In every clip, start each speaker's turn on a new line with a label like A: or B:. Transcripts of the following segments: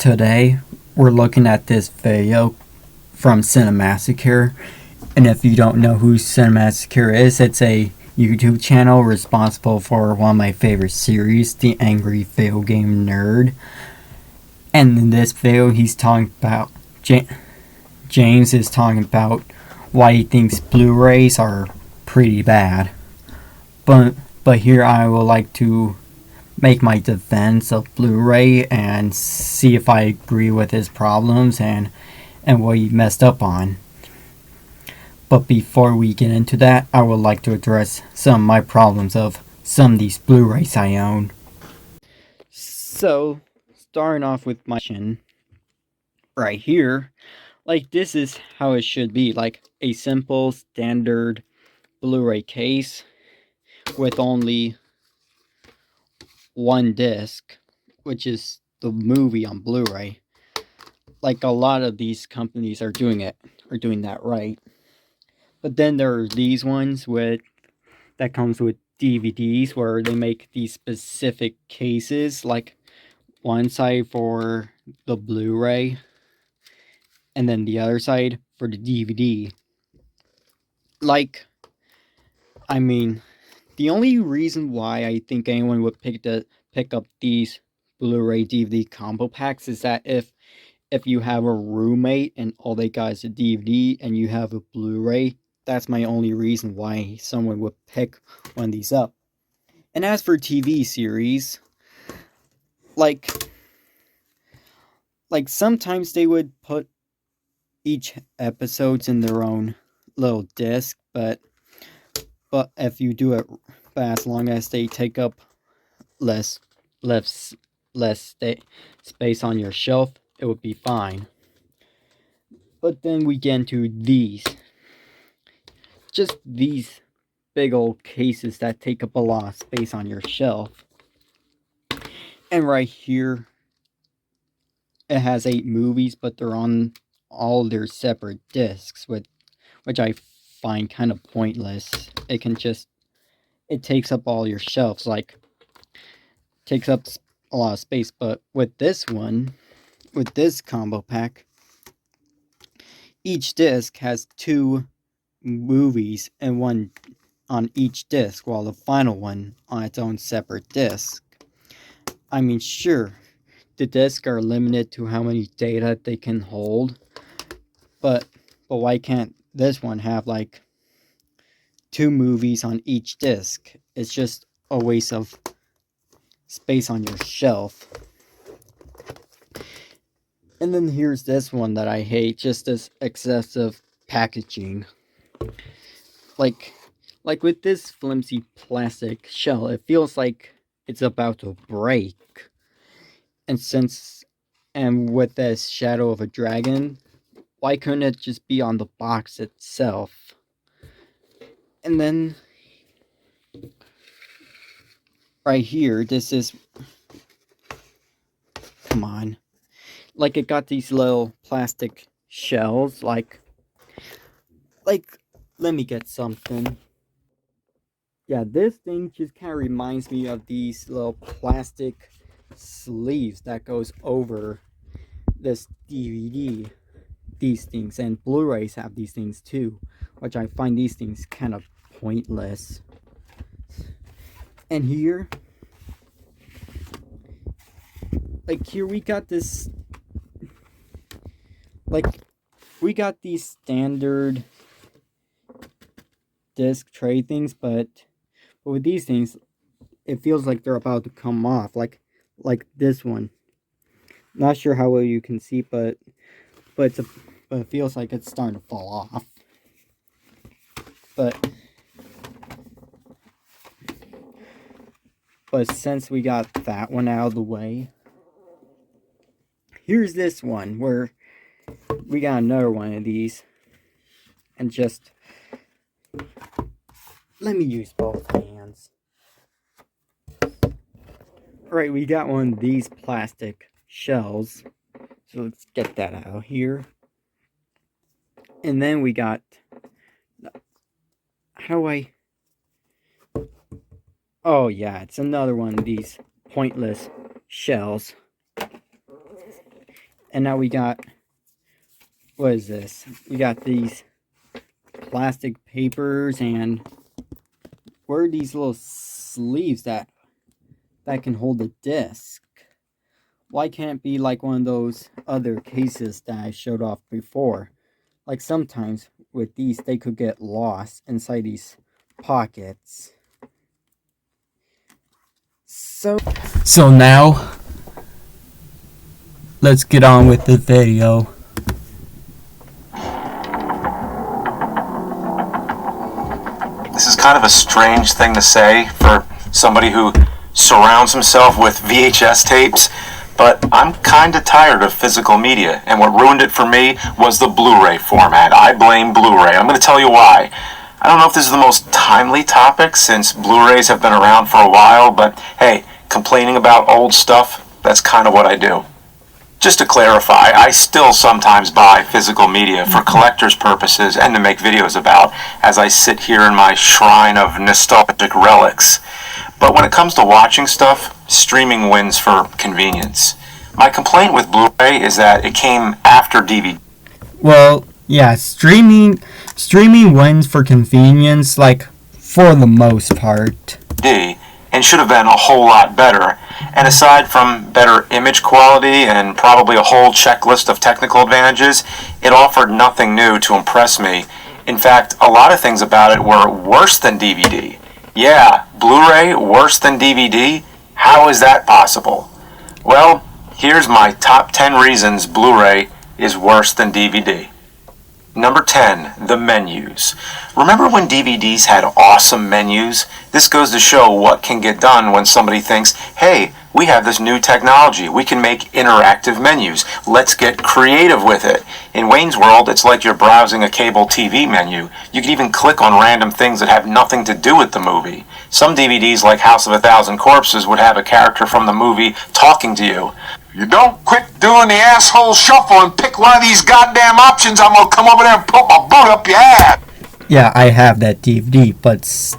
A: Today, we're looking at this video from Cinemassacre. And if you don't know who Cinemassacre is, it's a YouTube channel responsible for one of my favorite series, The Angry Video Game Nerd. And in this video, he's talking about, James is talking about why he thinks Blu-rays are pretty bad. But here I would like to make my defense of Blu-ray and see if I agree with his problems and what he messed up on. But before we get into that, I would like to address some of my problems of some of these Blu-rays I own. So, starting off with my chin, right here, like this is how it should be, like a simple standard Blu-ray case with only one disc, which is the movie on Blu-ray. Like a lot of these companies are doing that right. But then there are these ones that comes with DVDs where they make these specific cases, like one side for the Blu-ray and then the other side for the DVD. Like, I mean, the only reason why I think anyone would pick up these Blu-ray DVD combo packs is that if you have a roommate and all they got is a DVD and you have a Blu-ray, that's my only reason why someone would pick one of these up. And as for TV series, like sometimes they would put each episodes in their own little disc, but if you do it, but as long as they take up less space on your shelf, it would be fine. But then we get into just these big old cases that take up a lot of space on your shelf. And right here, it has 8 movies, but they're on all their separate discs, which I find kind of pointless. It takes up all your shelves, like, takes up a lot of space. But with this combo pack, each disc has 2 movies and one on each disc, while the final one on its own separate disc. I mean, sure, the discs are limited to how many data they can hold, but why can't this one have like 2 movies on each disc? It's just a waste of space on your shelf. And then here's this one that I hate, just this excessive packaging. Like with this flimsy plastic shell, it feels like it's about to break. And with this shadow of a dragon, why couldn't it just be on the box itself? And then right here, come on. Like, it got these little plastic shells, like, let me get something. Yeah, this thing just kind of reminds me of these little plastic sleeves that goes over this DVD. These things, and Blu-rays have these things too, which I find these things kind of pointless. And here we got this, we got these standard disc tray things, but with these things, it feels like they're about to come off, like this one. Not sure how well you can see, but it feels like it's starting to fall off. But since we got that one out of the way, here's this one where we got another one of these. And just let me use both hands. Alright, we got one of these plastic shells. So let's get that out here. And then we got, oh yeah, it's another one of these pointless shells. And now we got, what is this? We got these plastic papers, and where are these little sleeves that can hold the disc? Why can't it be like one of those other cases that I showed off before? Like sometimes with these, they could get lost inside these pockets. So now, let's get on with the video.
B: This is kind of a strange thing to say for somebody who surrounds himself with VHS tapes, but I'm kind of tired of physical media, and what ruined it for me was the Blu-ray format. I blame Blu-ray. I'm going to tell you why. I don't know if this is the most timely topic since Blu-rays have been around for a while, but hey, complaining about old stuff, that's kind of what I do. Just to clarify, I still sometimes buy physical media for collector's purposes and to make videos about, as I sit here in my shrine of nostalgic relics. But when it comes to watching stuff, streaming wins for convenience. My complaint with Blu-ray is that it came after DVD.
A: Well, yeah, streaming wins for convenience, like, for the most part.
B: And should have been a whole lot better. And aside from better image quality and probably a whole checklist of technical advantages, it offered nothing new to impress me. In fact, a lot of things about it were worse than DVD. Yeah, Blu-ray worse than DVD? How is that possible? Well, here's my top 10 reasons Blu-ray is worse than DVD. Number 10, the menus. Remember when DVDs had awesome menus? This goes to show what can get done when somebody thinks, hey, we have this new technology. We can make interactive menus. Let's get creative with it. In Wayne's World, it's like you're browsing a cable TV menu. You can even click on random things that have nothing to do with the movie. Some DVDs, like House of a Thousand Corpses, would have a character from the movie talking to you.
C: You don't quit doing the asshole shuffle and pick one of these goddamn options, I'm gonna come over there and put my boot up your ass.
A: Yeah, I have that DVD, but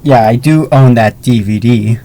A: yeah, I do own that DVD.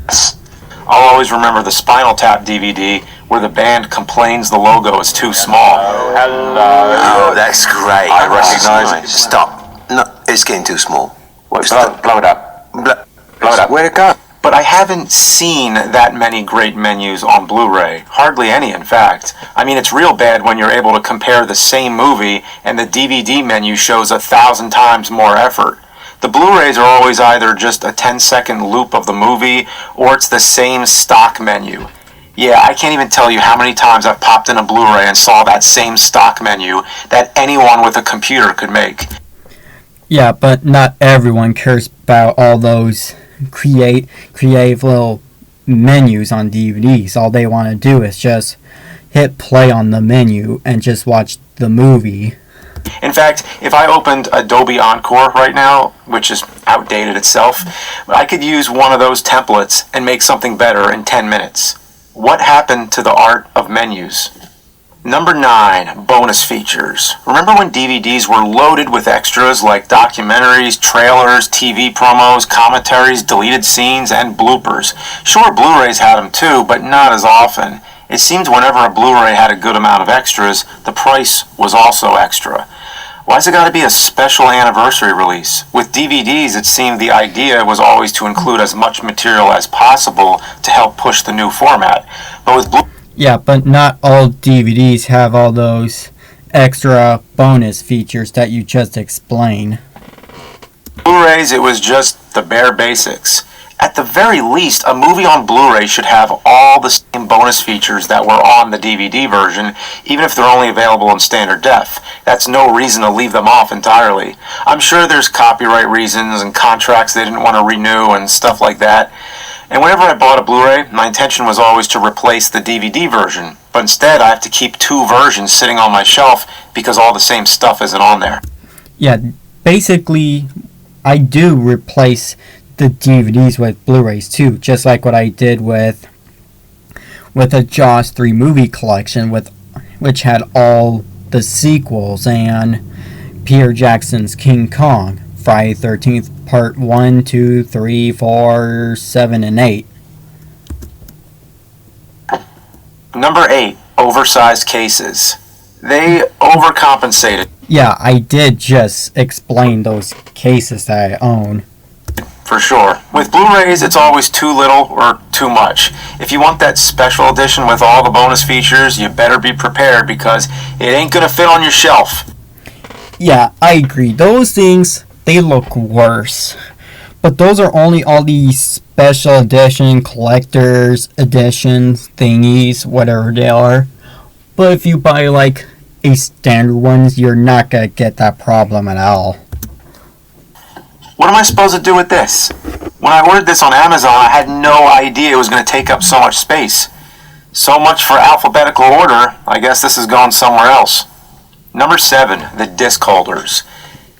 B: I'll always remember the Spinal Tap DVD where the band complains the logo is too small.
D: Hello. Oh, that's great.
B: I recognize it.
D: Stop. No, it's getting too small.
B: Wait, blow it up. Blow it up.
D: Where'd it go?
B: But I haven't seen that many great menus on Blu-ray. Hardly any, in fact. I mean, it's real bad when you're able to compare the same movie and the DVD menu shows 1,000 times more effort. The Blu-rays are always either just a 10-second loop of the movie or it's the same stock menu. Yeah, I can't even tell you how many times I've popped in a Blu-ray and saw that same stock menu that anyone with a computer could make.
A: Yeah, but not everyone cares about all those creative little menus on DVDs. All they want to do is just hit play on the menu and just watch the movie.
B: In fact, if I opened Adobe Encore right now, which is outdated itself, I could use one of those templates and make something better in 10 minutes. What happened to the art of menus? Number 9, bonus features. Remember when DVDs were loaded with extras like documentaries, trailers, TV promos, commentaries, deleted scenes, and bloopers? Sure, Blu-rays had them too, but not as often. It seemed whenever a Blu-ray had a good amount of extras, the price was also extra. Why's it gotta be a special anniversary release? With DVDs, it seemed the idea was always to include as much material as possible to help push the new format. But with
A: Yeah, but not all DVDs have all those extra bonus features that you just explained.
B: Blu-rays, it was just the bare basics. At the very least, a movie on Blu-ray should have all the same bonus features that were on the DVD version, even if they're only available in standard def. That's no reason to leave them off entirely. I'm sure there's copyright reasons and contracts they didn't want to renew and stuff like that. And whenever I bought a Blu-ray, my intention was always to replace the DVD version. But instead, I have to keep 2 versions sitting on my shelf because all the same stuff isn't on there.
A: Yeah, basically, I do replace the DVDs with Blu-rays too, just like what I did with a Jaws 3 movie collection, which had all the sequels and Peter Jackson's King Kong, Friday the 13th, Part 1, 2, 3, 4, 7, and 8.
B: Number 8, oversized cases. They overcompensated.
A: Yeah, I did just explain those cases that I own.
B: For sure. With Blu-rays, it's always too little or too much. If you want that special edition with all the bonus features, you better be prepared because it ain't gonna fit on your shelf.
A: Yeah, I agree. Those things, they look worse. But those are only all these special edition, collector's editions, thingies, whatever they are. But if you buy like a standard ones, you're not gonna get that problem at all.
B: What am I supposed to do with this? When I ordered this on Amazon, I had no idea it was going to take up so much space. So much for alphabetical order. I guess this is going somewhere else. Number 7, the disc holders.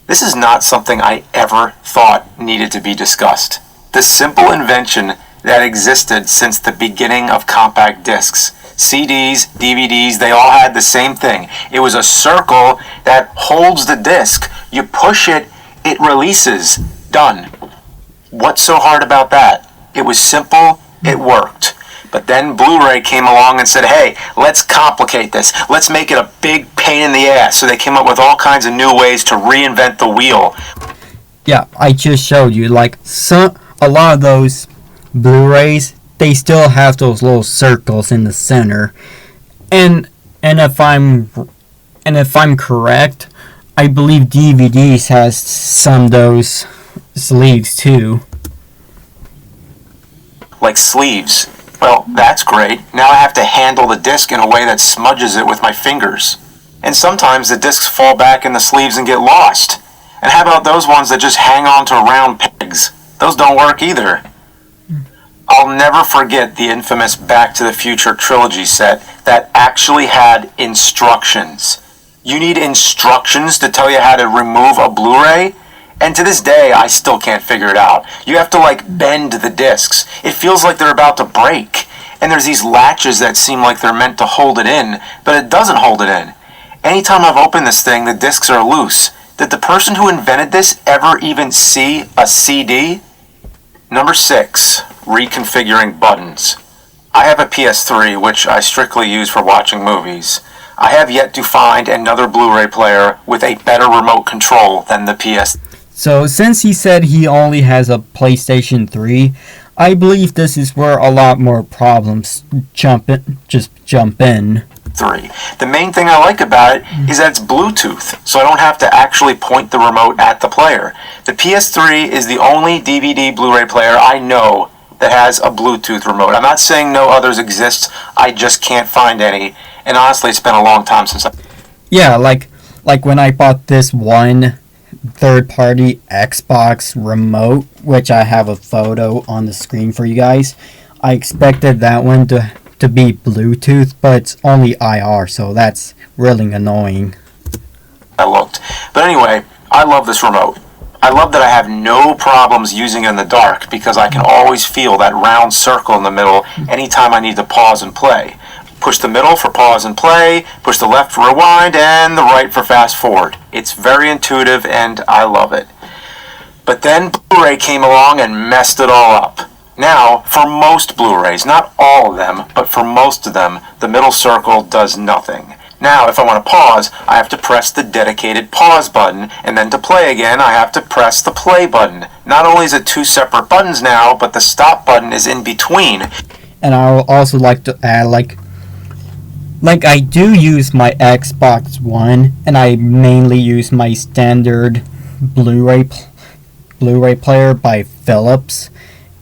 B: This is not something I ever thought needed to be discussed. The simple invention that existed since the beginning of compact discs. CDs, DVDs, they all had the same thing. It was a circle that holds the disc. You push it, it releases. Done. What's so hard about that? It was simple, it worked. But then Blu-ray came along and said, hey, let's complicate this. Let's make it a big pain in the ass. So they came up with all kinds of new ways to reinvent the wheel.
A: Yeah, I just showed you, like, a lot of those Blu-rays, they still have those little circles in the center. And if I'm correct, I believe DVDs has some of those sleeves too.
B: Like sleeves. Well, that's great. Now I have to handle the disc in a way that smudges it with my fingers. And sometimes the discs fall back in the sleeves and get lost. And how about those ones that just hang on to round pegs? Those don't work either. I'll never forget the infamous Back to the Future trilogy set that actually had instructions. You need instructions to tell you how to remove a Blu-ray? And to this day, I still can't figure it out. You have to, like, bend the discs. It feels like they're about to break. And there's these latches that seem like they're meant to hold it in, but it doesn't hold it in. Anytime I've opened this thing, the discs are loose. Did the person who invented this ever even see a CD? Number 6, reconfiguring buttons. I have a PS3, which I strictly use for watching movies. I have yet to find another Blu-ray player with a better remote control than the PS3.
A: So since he said he only has a PlayStation 3, I believe this is where a lot more problems jump in.
B: The main thing I like about it is that it's Bluetooth, so I don't have to actually point the remote at the player. The PS3 is the only DVD Blu-ray player I know that has a Bluetooth remote. I'm not saying no others exist, I just can't find any. And honestly, it's been a long time since
A: Yeah, like when I bought this one third-party Xbox remote, which I have a photo on the screen for you guys. I expected that one to be Bluetooth, but it's only IR, so that's really annoying.
B: I looked. But anyway, I love this remote. I love that I have no problems using it in the dark because I can always feel that round circle in the middle anytime I need to pause and play. Push the middle for pause and play, push the left for rewind, and the right for fast forward. It's very intuitive and I love it. But then Blu-ray came along and messed it all up. Now, for most Blu-rays, not all of them, but for most of them, the middle circle does nothing. Now, if I want to pause, I have to press the dedicated pause button, and then to play again, I have to press the play button. Not only is it two separate buttons now, but the stop button is in between.
A: And I would also like to add, like I do use my Xbox One, and I mainly use my standard Blu-ray player by Philips,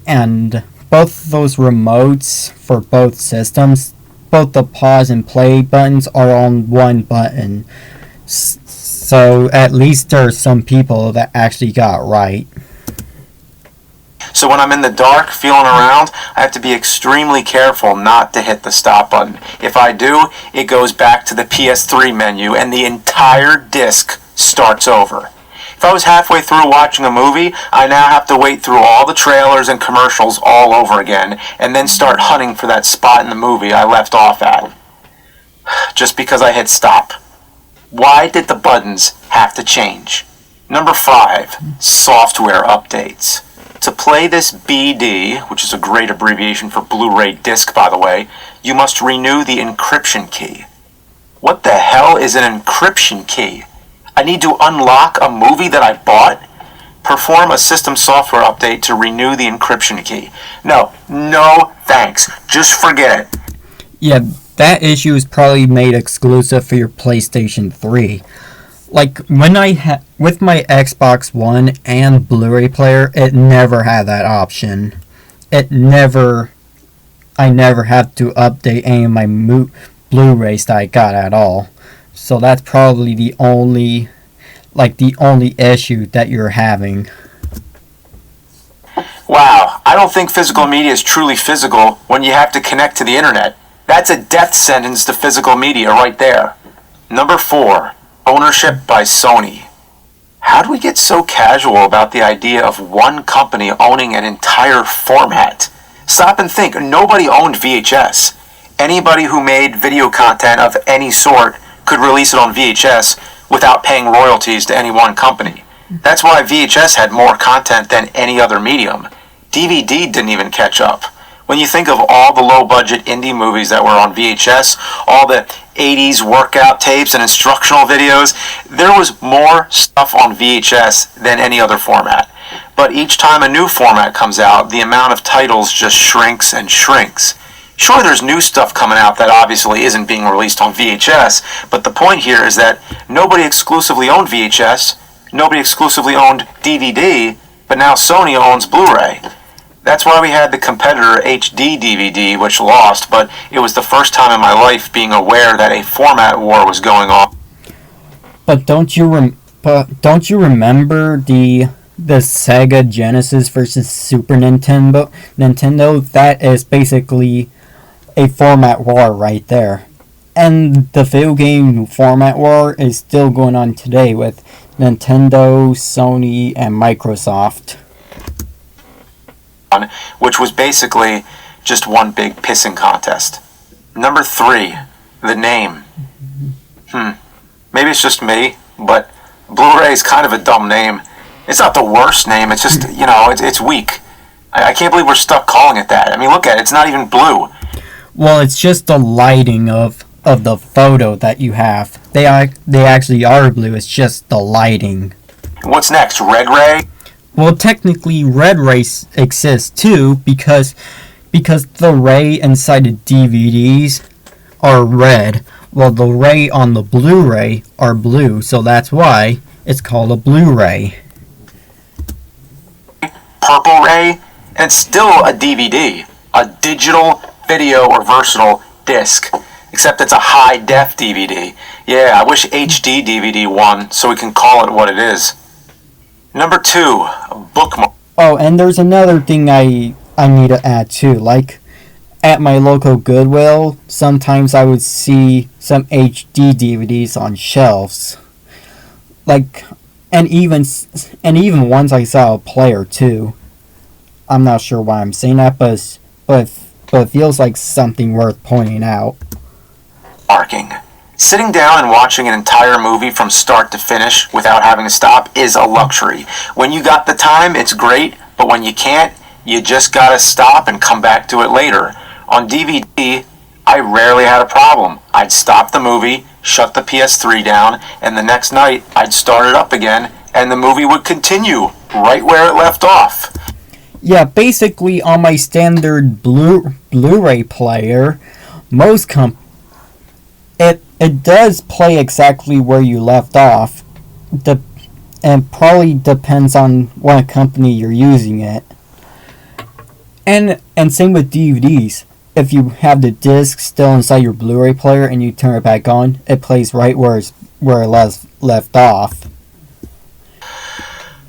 A: and both those remotes for both systems, both the pause and play buttons are on one button. So at least there are some people that actually got it right.
B: So when I'm in the dark, feeling around, I have to be extremely careful not to hit the stop button. If I do, it goes back to the PS3 menu and the entire disc starts over. If I was halfway through watching a movie, I now have to wait through all the trailers and commercials all over again and then start hunting for that spot in the movie I left off at. Just because I hit stop. Why did the buttons have to change? Number 5, software updates. To play this BD, which is a great abbreviation for Blu-ray disc, by the way, you must renew the encryption key. What the hell is an encryption key? I need to unlock a movie that I bought? Perform a system software update to renew the encryption key. No thanks. Just forget it.
A: Yeah, that issue is probably made exclusive for your PlayStation 3. Like, when with my Xbox One and Blu-ray player, it never had that option. I never had to update any of my Blu-rays that I got at all. So that's probably the only issue that you're having.
B: Wow, I don't think physical media is truly physical when you have to connect to the internet. That's a death sentence to physical media right there. Number 4, ownership by Sony. How do we get so casual about the idea of one company owning an entire format? Stop and think, nobody owned VHS. Anybody who made video content of any sort could release it on VHS without paying royalties to any one company. That's why VHS had more content than any other medium. DVD didn't even catch up. When you think of all the low-budget indie movies that were on VHS, all the 80s workout tapes and instructional videos, there was more stuff on VHS than any other format. But each time a new format comes out, the amount of titles just shrinks and shrinks. Sure, there's new stuff coming out that obviously isn't being released on VHS, but the point here is that nobody exclusively owned VHS, nobody exclusively owned DVD, but now Sony owns Blu-ray. That's why we had the competitor HD DVD, which lost, but it was the first time in my life being aware that a format war was going on.
A: But don't you remember the Sega Genesis versus Super Nintendo? That is basically a format war right there. And the video game format war is still going on today with Nintendo, Sony, and Microsoft.
B: Which was basically just one big pissing contest. Number 3, the name. Maybe it's just me, but Blu-ray is kind of a dumb name. It's not the worst name, it's just, it's weak. I can't believe we're stuck calling it that. I mean, look at it, it's not even blue.
A: Well, it's just the lighting of the photo that you have. They actually are blue, it's just the lighting.
B: What's next, Red Ray?
A: Well, technically, Red Ray exists too, because the ray inside the DVDs are red, while the ray on the Blu-ray are blue, so that's why it's called a Blu-ray.
B: Purple Ray, and it's still a DVD, a digital video or versatile disc, except it's a high-def DVD. Yeah, I wish HD DVD won, so we can call it what it is. Number 2, a bookmark.
A: Oh, and there's another thing I need to add too. Like, at my local Goodwill, sometimes I would see some HD DVDs on shelves. Like, and even once I saw a player too. I'm not sure why I'm saying that, but it feels like something worth pointing out.
B: Marking. Sitting down and watching an entire movie from start to finish without having to stop is a luxury. When you got the time, it's great, but when you can't, you just gotta stop and come back to it later. On DVD, I rarely had a problem. I'd stop the movie, shut the PS3 down, and the next night I'd start it up again, and the movie would continue right where it left off.
A: Yeah, basically on my standard Blu-ray player, it does play exactly where you left off, and probably depends on what company you're using it. And same with DVDs. If you have the disc still inside your Blu-ray player and you turn it back on, it plays right where it left off.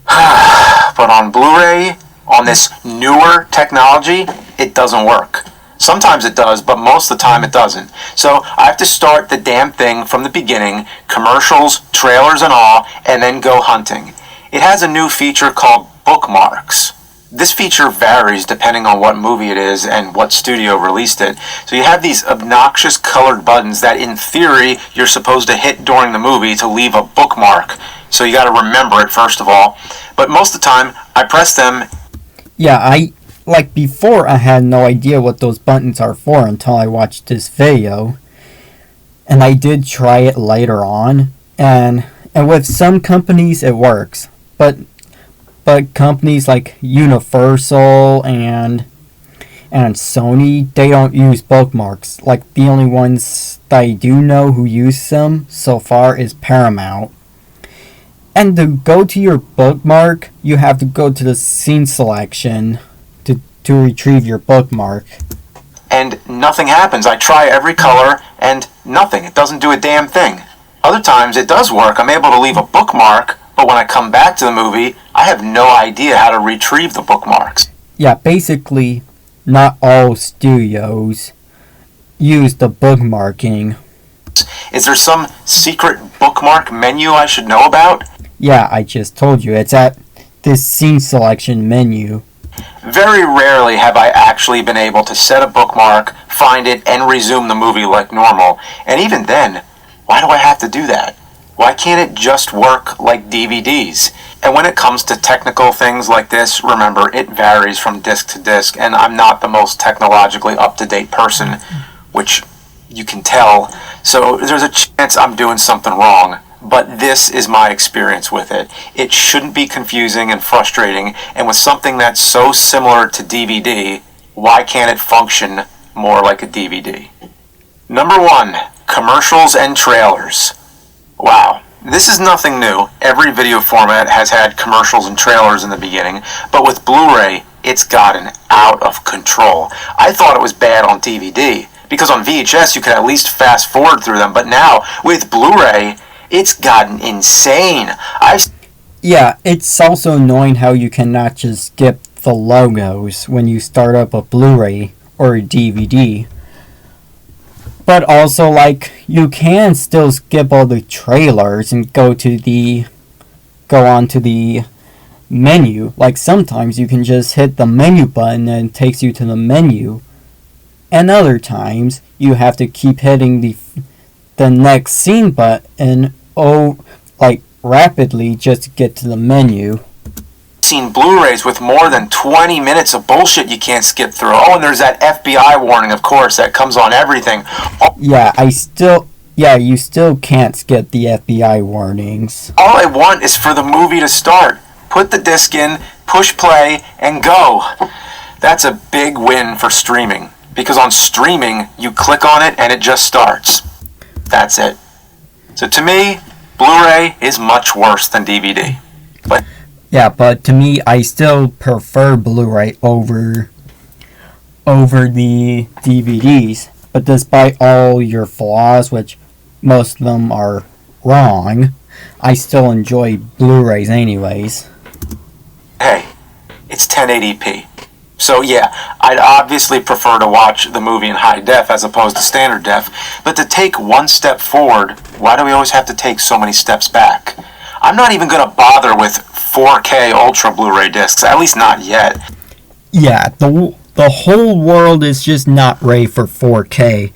B: But on Blu-ray, on this newer technology, it doesn't work. Sometimes it does, but most of the time it doesn't. So I have to start the damn thing from the beginning, commercials, trailers and all, and then go hunting. It has a new feature called bookmarks. This feature varies depending on what movie it is and what studio released it. So you have these obnoxious colored buttons that in theory you're supposed to hit during the movie to leave a bookmark. So you got to remember it first of all. But most of the time I press them.
A: Yeah, before I had no idea what those buttons are for until I watched this video. And I did try it later on, and with some companies it works. But companies like Universal and Sony, they don't use bookmarks. Like, the only ones that I do know who use them so far is Paramount. And to go to your bookmark, you have to go to the scene selection to retrieve your bookmark.
B: And nothing happens. I try every color, and nothing. It doesn't do a damn thing. Other times it does work. I'm able to leave a bookmark, but when I come back to the movie, I have no idea how to retrieve the bookmarks.
A: Yeah, basically, not all studios use the bookmarking.
B: Is there some secret bookmark menu I should know about?
A: Yeah, I just told you. It's at this scene selection menu.
B: Very rarely have I actually been able to set a bookmark, find it, and resume the movie like normal. And even then, why do I have to do that? Why can't it just work like DVDs? And when it comes to technical things like this, remember, it varies from disc to disc, and I'm not the most technologically up-to-date person, which you can tell. So there's a chance I'm doing something wrong. But this is my experience with it. It shouldn't be confusing and frustrating, and with something that's so similar to DVD, why can't it function more like a DVD? Number 1, commercials and trailers. Wow, this is nothing new. Every video format has had commercials and trailers in the beginning, but with Blu-ray, it's gotten out of control. I thought it was bad on DVD, because on VHS you could at least fast forward through them, but now, with Blu-ray, it's gotten insane.
A: Yeah, it's also annoying how you cannot just skip the logos when you start up a Blu-ray or a DVD. But also, like, you can still skip all the trailers and go onto the menu. Like, sometimes you can just hit the menu button and it takes you to the menu. And other times, you have to keep hitting the next scene button rapidly just to get to the menu.
B: Seen Blu-rays with more than 20 minutes of bullshit you can't skip through. Oh, and there's that FBI warning, of course, that comes on everything.
A: You still can't skip the FBI warnings.
B: All I want is for the movie to start. Put the disc in, push play, and go. That's a big win for streaming, because on streaming, you click on it and it just starts. That's it. So to me, Blu-ray is much worse than DVD.
A: But to me, I still prefer Blu-ray over the DVDs. But despite all your flaws, which most of them are wrong, I still enjoy Blu-rays anyways.
B: Hey, it's 1080p. So yeah, I'd obviously prefer to watch the movie in high def as opposed to standard def, but to take one step forward, why do we always have to take so many steps back? I'm not even going to bother with 4K Ultra Blu-ray discs, at least not yet.
A: Yeah, the whole world is just not ready for 4K.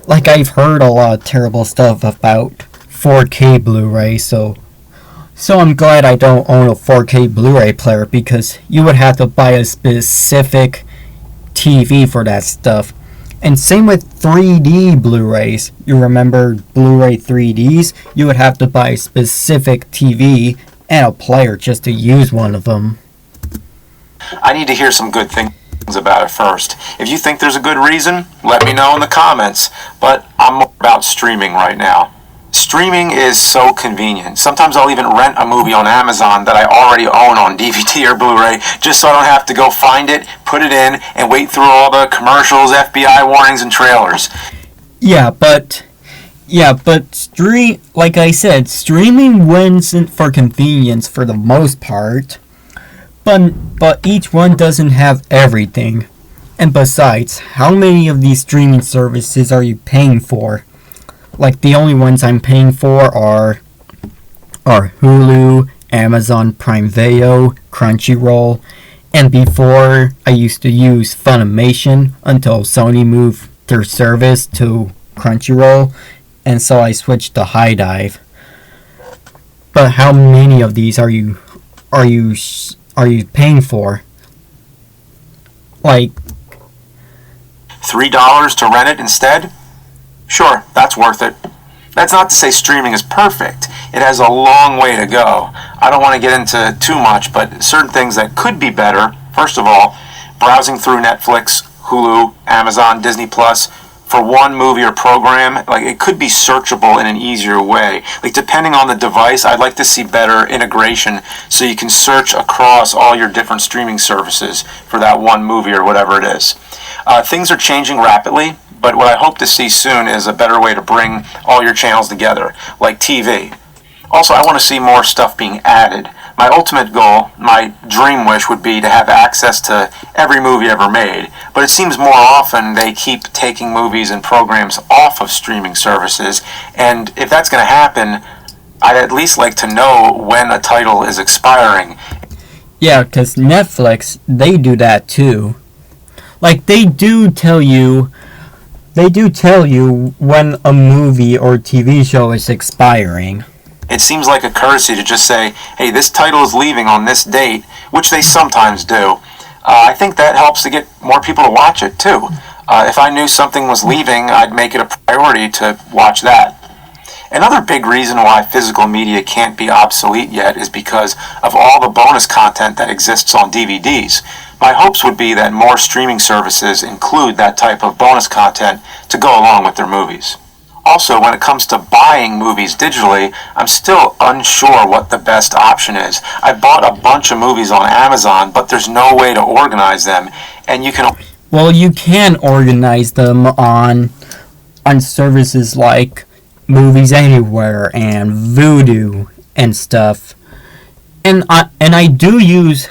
A: Like, I've heard a lot of terrible stuff about 4K Blu-ray, so I'm glad I don't own a 4K Blu-ray player, because you would have to buy a specific TV for that stuff. And same with 3D Blu-rays. You remember Blu-ray 3Ds? You would have to buy a specific TV and a player just to use one of them.
B: I need to hear some good things about it first. If you think there's a good reason, let me know in the comments. But I'm more about streaming right now. Streaming is so convenient. Sometimes I'll even rent a movie on Amazon that I already own on DVD or Blu-ray, just so I don't have to go find it, put it in, and wait through all the commercials, FBI warnings, and trailers.
A: Like I said, streaming wins for convenience for the most part. But each one doesn't have everything. And besides, how many of these streaming services are you paying for? Like, the only ones I'm paying for are Hulu, Amazon Prime Video, Crunchyroll, and before I used to use Funimation until Sony moved their service to Crunchyroll, and so I switched to High Dive. But how many of these are you paying for? Like,
B: $3 to rent it instead? Sure, that's worth it. That's not to say streaming is perfect. It has a long way to go. I don't want to get into too much, but certain things that could be better. First of all, browsing through Netflix, Hulu, Amazon, Disney Plus for one movie or program, like it could be searchable in an easier way. Like depending on the device, I'd like to see better integration so you can search across all your different streaming services for that one movie or whatever it is. Things are changing rapidly, but what I hope to see soon is a better way to bring all your channels together, like TV. Also, I want to see more stuff being added. My ultimate goal, my dream wish would be to have access to every movie ever made, but it seems more often they keep taking movies and programs off of streaming services, and if that's going to happen, I'd at least like to know when a title is expiring.
A: yeah, because Netflix, they do that too. Like, they do tell you when a movie or TV show is expiring.
B: It seems like a courtesy to just say, hey, this title is leaving on this date, which they sometimes do. I think that helps to get more people to watch it, too. If I knew something was leaving, I'd make it a priority to watch that. Another big reason why physical media can't be obsolete yet is because of all the bonus content that exists on DVDs. My hopes would be that more streaming services include that type of bonus content to go along with their movies. Also, when it comes to buying movies digitally, I'm still unsure what the best option is. I bought a bunch of movies on Amazon, but there's no way to organize them, and you can...
A: Well, you can organize them on services like Movies Anywhere and Vudu and stuff. And I do use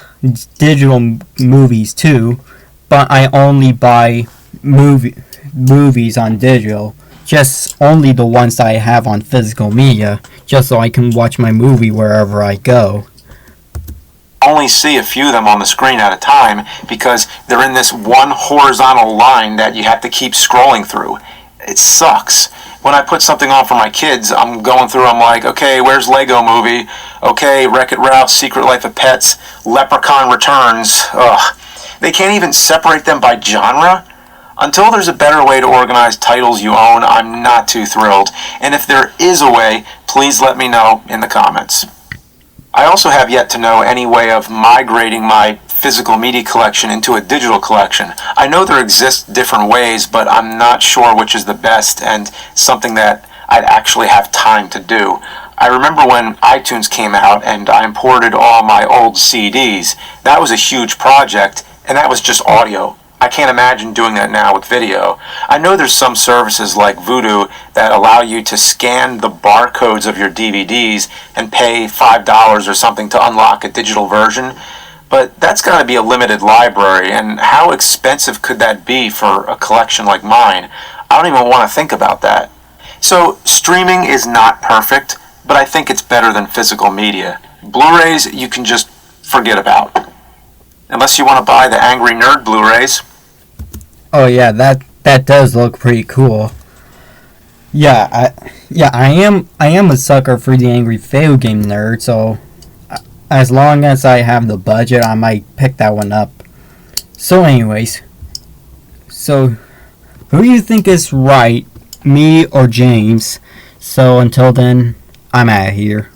A: digital movies too, but I only buy movies on digital. Just only the ones that I have on physical media, just so I can watch my movie wherever I go.
B: Only see a few of them on the screen at a time because they're in this one horizontal line that you have to keep scrolling through. It sucks. When I put something on for my kids, I'm going through, I'm like, okay, where's Lego Movie? Okay, Wreck-It Ralph, Secret Life of Pets, Leprechaun Returns. Ugh. They can't even separate them by genre? Until there's a better way to organize titles you own, I'm not too thrilled. And if there is a way, please let me know in the comments. I also have yet to know any way of migrating my physical media collection into a digital collection. I know there exist different ways, but I'm not sure which is the best and something that I'd actually have time to do. I remember when iTunes came out and I imported all my old CDs. That was a huge project, and that was just audio. I can't imagine doing that now with video. I know there's some services like Vudu that allow you to scan the barcodes of your DVDs and pay $5 or something to unlock a digital version, but that's got to be a limited library, and how expensive could that be for a collection like mine? I don't even want to think about that. So streaming is not perfect, but I think it's better than physical media. Blu-rays you can just forget about. Unless you want to buy the Angry Nerd Blu-rays.
A: Oh yeah, that does look pretty cool. Yeah, I am a sucker for the Angry Video Game Nerd, so as long as I have the budget, I might pick that one up. So anyways, so who do you think is right, me or James? So until then, I'm out of here.